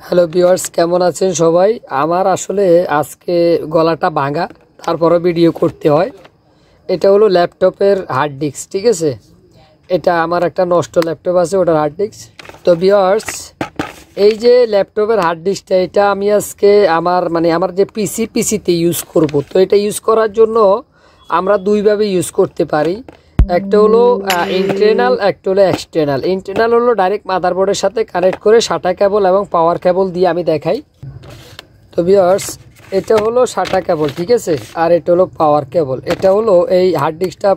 Hello viewers, কেমন আছেন সবাই? আমার আসলে আজকে গলাটা ভাঙা, তারপরও ভিডিও করতে হয়। এটা হলো ল্যাপটপের হার্ড ডিস্ক, ঠিক আছে? এটা আমার একটা নষ্ট ল্যাপটপ আছে, ওটার হার্ড ডিস্ক। তো ভিউয়ার্স, এই যে ল্যাপটপের হার্ড ডিস্কটা, এটা আমি আজকে আমার যে পিসিতে ইউজ করব। তো এটা ইউজ করার জন্য আমরা দুইভাবে ইউজ করতে পারি। একটা হলো ইন্টারনাল, একটা হলো এক্সটার্নাল। ইন্টারনাল হলো ডাইরেক্ট মাদারবোর্ডের সাথে কানেক্ট করে SATA কেবল এবং পাওয়ার কেবল দিয়ে আমি দেখাই। তো ভিউয়ার্স, এটা হলো SATA কেবল, ঠিক আছে? আর এটা হলো পাওয়ার কেবল। এটা হলো এই হার্ড ডিস্কটা,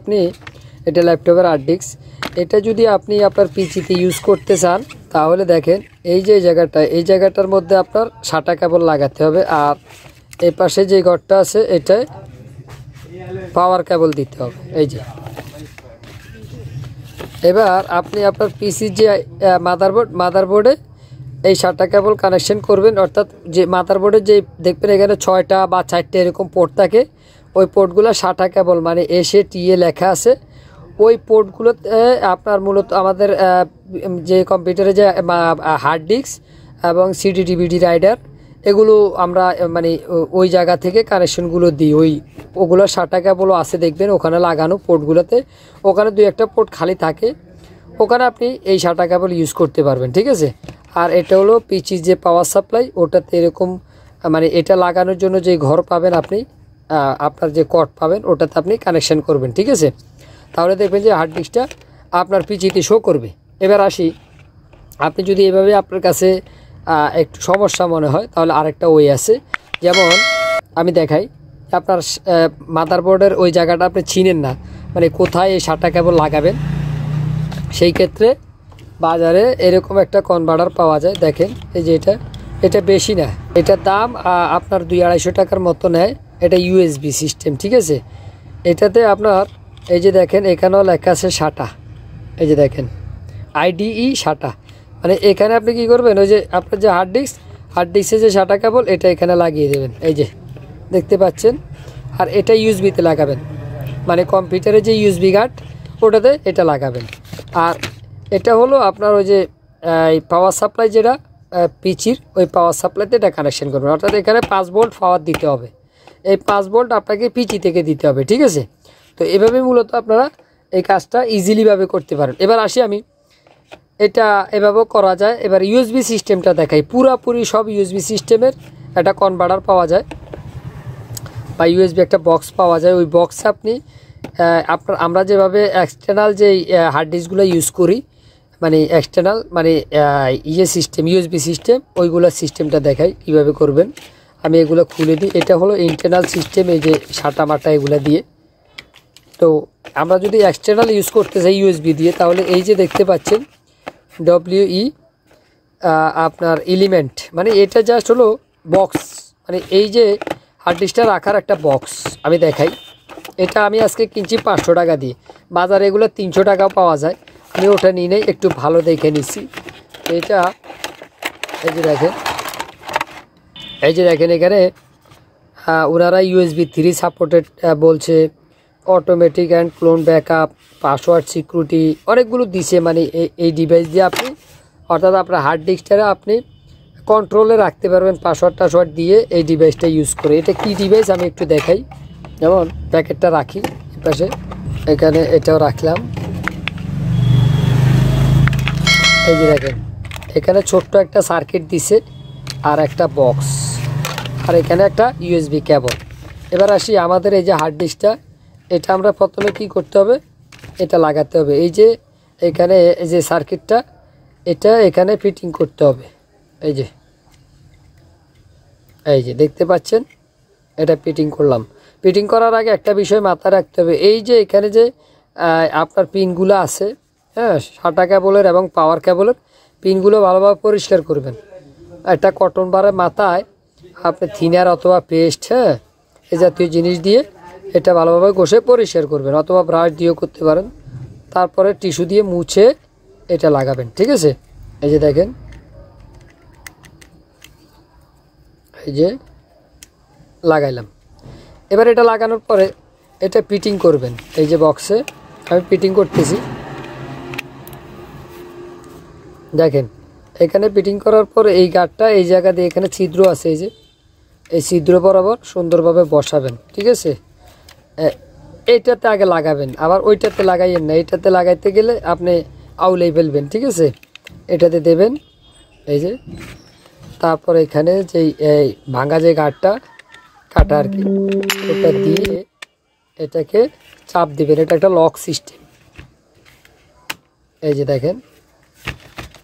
এটা ল্যাপটপের হার্ড ডিস্ক। এটা যদি আপনি আপনার পিসিতে ইউজ করতে চান তাহলে দেখেন, এই যে এই জায়গাটার মধ্যে আপনার SATA কেবল লাগাতে হবে। আর এই পাশে যে ঘরটা আছে এটায় পাওয়ার কেবল দিতে হবে। এই যে এবার আপনি আপনার পিসির যে মাদারবোর্ডে এই SATA কেবল কানেকশন করবেন। অর্থাৎ যে মাদারবোর্ডে যে দেখবেন এখানে 6টা বা 4টে এরকম পোর্ট থাকে, ওই পোর্টগুলো SATA কেবল SATA লেখা আছে। ওই পোর্টগুলোতে আপনার মূলত আমাদের যে কম্পিউটারে যে হার্ড ডিস্ক এবং সিডি ডিভিডি রাইডার, এগুলো আমরা ওই জায়গা থেকে কানেকশনগুলো দিই। ওগুলো SATA কেবলও আছে, দেখবেন ওখানে লাগানো পোর্টগুলোতে। ওখানে 2-1টা পোর্ট খালি থাকে, ওখানে আপনি এই SATA কেবল ইউজ করতে পারবেন, ঠিক আছে? আর এটা হলো পিসির যে পাওয়ার সাপ্লাই, ওটাতে এরকম এটা লাগানোর জন্য যে ঘর পাবেন আপনি, আপনার যে কর্ড পাবেন ওটাতে আপনি কানেকশন করবেন, ঠিক আছে? তাহলে দেখবেন যে হার্ড ডিস্কটা আপনার পিসিতে শো করবে। এবার আসি, আপনি যদি এভাবে আপনার কাছে একটু সমস্যা মনে হয় তাহলে আরেকটা ওয়ে আছে। যেমন আমি দেখাই, আপনার মাদারবোর্ডের ওই জায়গাটা আপনি চিনেন না, কোথায় এই SATA কেবল লাগাবেন। সেই ক্ষেত্রে বাজারে এরকম একটা কনভার্টার পাওয়া যায়। দেখেন, এই যে এটা বেশি না, এটার দাম আপনার 200-250 টাকার মতো নেয়। এটা ইউএসবি সিস্টেম, ঠিক আছে? এটাতে আপনার এই যে দেখেন, এখানেও লেখা আছে SATA। এই যে দেখেন IDE SATA। এখানে আপনি কি করবেন, ওই যে আপনার যে হার্ড ডিস্কের যে SATA কেবল, এটা এখানে লাগিয়ে দেবেন। এই যে দেখতে পাচ্ছেন। আর এটা ইউএসবিতে লাগাবেন, কম্পিউটারের যে ইউএসবি গার্ড, ওটাতে এটা লাগাবেন। আর এটা হলো আপনার ওই যে পাওয়ার সাপ্লাই, যেটা পিসির ওই পাওয়ার সাপ্লাইতে এটা কানেকশন করবেন। অর্থাৎ এখানে 5 ভোল্ট পাওয়ার দিতে হবে। এই 5 ভোল্ট আপনাকে পিসি থেকে দিতে হবে, ঠিক আছে? তো এভাবে মূলত আপনারা এই কাজটা ইজিলিভাবে করতে পারেন। এবার আসি আমি, এটা এভাবেও করা যায়। এবার ইউএসবি সিস্টেমটা দেখাই। পুরাপুরি সব ইউএসবি সিস্টেমের একটা কনভার্টার পাওয়া যায়, বা ইউএসবি একটা বক্স পাওয়া যায়। ওই বক্সে আপনি আমরা যেভাবে এক্সটার্নাল যে হার্ড ডিস্কগুলো ইউজ করি, এক্সটার্নাল সিস্টেম, ইউএসবি সিস্টেম, ওইগুলো সিস্টেমটা দেখাই কীভাবে করবেন। আমি এগুলো খুলে দিই। এটা হলো ইন্টারনাল সিস্টেম, এই যে SATA মাটা এগুলো দিয়ে। তো আমরা যদি এক্সটার্নাল ইউজ করতে চাই ইউএসবি দিয়ে, তাহলে এই যে দেখতে পাচ্ছেন WE আপনার এলিমেন্ট, এটা জাস্ট হলো বক্স, এই যে হার্ড ডিস্কটা রাখার একটা বক্স। আমি দেখাই, এটা আমি আজকে কিনছি 500 টাকা দিয়ে। বাজারে এগুলো 300 টাকাও পাওয়া যায়। আমি ওটা নিয়ে নেই, একটু ভালো দেখে নিচ্ছি। এটা এই যে দেখেন এখানে ওনারা USB 3 সাপোর্টেড বলছে, automatic and clone backup, password security, অনেকগুলো দিছে। এই ডিভাইস দিয়ে আপনি, অর্থাৎ আপনার হার্ড ডিস্কটা আপনি কন্ট্রোলে রাখতে পারবেন পাসওয়ার্ড দিয়ে এই ডিভাইসটা ইউজ করে। এটা কি ডিভাইস আমি একটু দেখাই। যেমন প্যাকেটটা রাখি পাশে, এখানে এটাও রাখলাম। এই যে দেখেন, এখানে ছোট্ট একটা সার্কিট দিছে, আর একটা বক্স, আর এখানে একটা USB কেবল। এবার আসি আমাদের এই যে হার্ড ডিস্কটা, এটা আমরা প্রথমে কি করতে হবে, এটা লাগাতে হবে। এই যে এখানে এই যে সার্কিটটা, এটা এখানে ফিটিং করতে হবে। এই যে দেখতে পাচ্ছেন, এটা ফিটিং করলাম। ফিটিং করার আগে একটা বিষয় মাথায় রাখতে হবে, এই যে এখানে যে আপনার পিনগুলো আছে, হ্যাঁ, SATA কেবলের এবং পাওয়ার কেবলের পিনগুলো ভালোভাবে পরিষ্কার করবেন। একটা কটন বারের মাথায় আপনি থিনার অথবা পেস্ট, হ্যাঁ, এই জাতীয় জিনিস দিয়ে এটা ভালোভাবে ঘষে পরিষ্কার করবেন, অথবা ব্রাশ দিয়েও করতে পারেন। তারপরে টিস্যু দিয়ে মুছে এটা লাগাবেন, ঠিক আছে? এই যে দেখেন, এই যে লাগাইলাম। এবার এটা লাগানোর পরে এটা ফিটিং করবেন। এই যে বক্সে আমি ফিটিং করতেছি, দেখেন এখানে ফিটিং করার পর এই গার্ডটা এই জায়গা দিয়ে এখানে ছিদ্র আছে, এই যে এই ছিদ্র বরাবর সুন্দরভাবে বসাবেন, ঠিক আছে। এইটাতে আগে লাগাবেন, আবার ওইটাতে লাগাইয়েন না, এইটাতে লাগাইতে গেলে আপনি আউলেই ফেলবেন, ঠিক আছে। এটাতে দেবেন, এই যে তারপর এখানে যেই এই ভাঙা যে গার্ডটা কাটা আর কি, এটা দিয়ে এটাকে চাপ দিবেন। এটা একটা লক সিস্টেম, এই যে দেখেন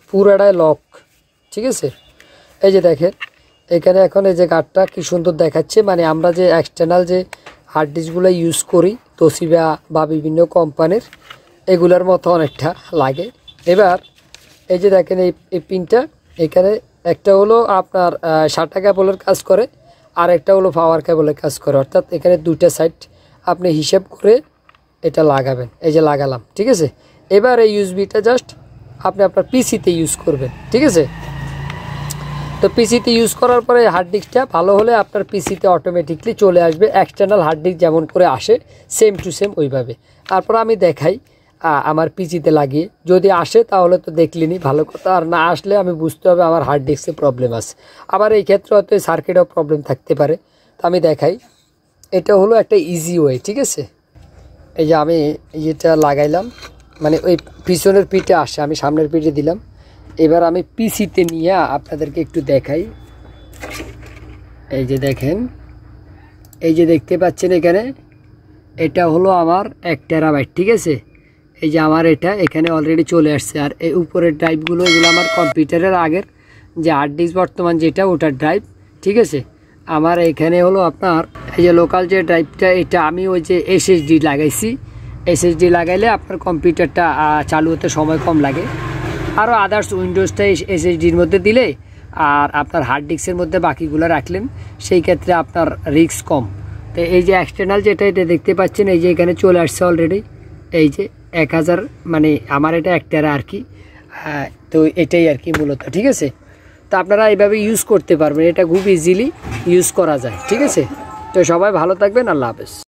পুরাটাই লক, ঠিক আছে। এই যে দেখেন এখানে এখন এই যে গার্ডটা কি সুন্দর দেখাচ্ছে, মানে আমরা যে এক্সটার্নাল যে হার্ড ডিস্কগুলো ইউজ করি তোশিবা বা বিভিন্ন কোম্পানির, এগুলোর মতো অনেকটা লাগে। এবার এই যে দেখেন এই পিনটা, এখানে একটা হলো আপনার SATA কেবলের কাজ করে, আর একটা হলো পাওয়ার কেবলের কাজ করে, অর্থাৎ এখানে দুইটা সাইড আপনি হিসাব করে এটা লাগাবেন। এই যে লাগালাম, ঠিক আছে। এবার এই ইউএসবিটা জাস্ট আপনি আপনার পিসিতে ইউজ করবেন, ঠিক আছে। তো পিসিতে ইউজ করার পরে হার্ড ডিস্কটা ভালো হলে আপনার পিসিতে অটোমেটিকলি চলে আসবে, এক্সটার্নাল হার্ড ডিস্ক যেমন করে আসে সেম টু সেম ওইভাবে। তারপর আমি দেখাই আমার পিসিতে লাগিয়ে, যদি আসে তাহলে তো দেখলিনি ভালো কথা, আর না আসলে আমি বুঝতে হবে আমার হার্ড ডিস্কে প্রবলেম আছে। আবার এই ক্ষেত্রে হয়তো সার্কিটেও প্রবলেম থাকতে পারে, তো আমি দেখাই। এটা হলো একটা ইজি ওয়ে, ঠিক আছে। এই যে আমি এটা লাগাইলাম, মানে ওই পিছনের পিঠে আসে, আমি সামনের পিঠে দিলাম। এবার আমি পিসিতে নিয়ে আপনাদেরকে একটু দেখাই। এই যে দেখেন, এই যে দেখতে পাচ্ছেন এখানে, এটা হলো আমার 1 টেরাবাইট, ঠিক আছে। এই যে আমার এটা এখানে অলরেডি চলে আসছে, আর এই উপরের ড্রাইভগুলো এগুলো আমার কম্পিউটারের আগের যে হার্ড ডিস্ক বর্তমান যেটা ওটার ড্রাইভ, ঠিক আছে। আমার এখানে হলো আপনার এই যে লোকাল যে ড্রাইভটা, এটা আমি ওই যে SSD লাগাইছি। SSD লাগাইলে আপনার কম্পিউটারটা চালু হতে সময় কম লাগে। আরও আদার্স উইন্ডোজটা SSDর মধ্যে দিলে আর আপনার হার্ড ডিস্কের মধ্যে বাকিগুলো রাখলেন, সেই ক্ষেত্রে আপনার রিস্ক কম। তো এই যে এক্সটার্নাল যেটা এটা দেখতে পাচ্ছেন, এই যে এখানে চলে আসছে অলরেডি, এই যে 1000, মানে আমার এটা 1 টেরা আর কি। তো এটাই আর কি মূলত, ঠিক আছে। তো আপনারা এইভাবে ইউজ করতে পারবেন, এটা খুব ইজিলি ইউজ করা যায়, ঠিক আছে। তো সবাই ভালো থাকবেন, আল্লাহ হাফেজ।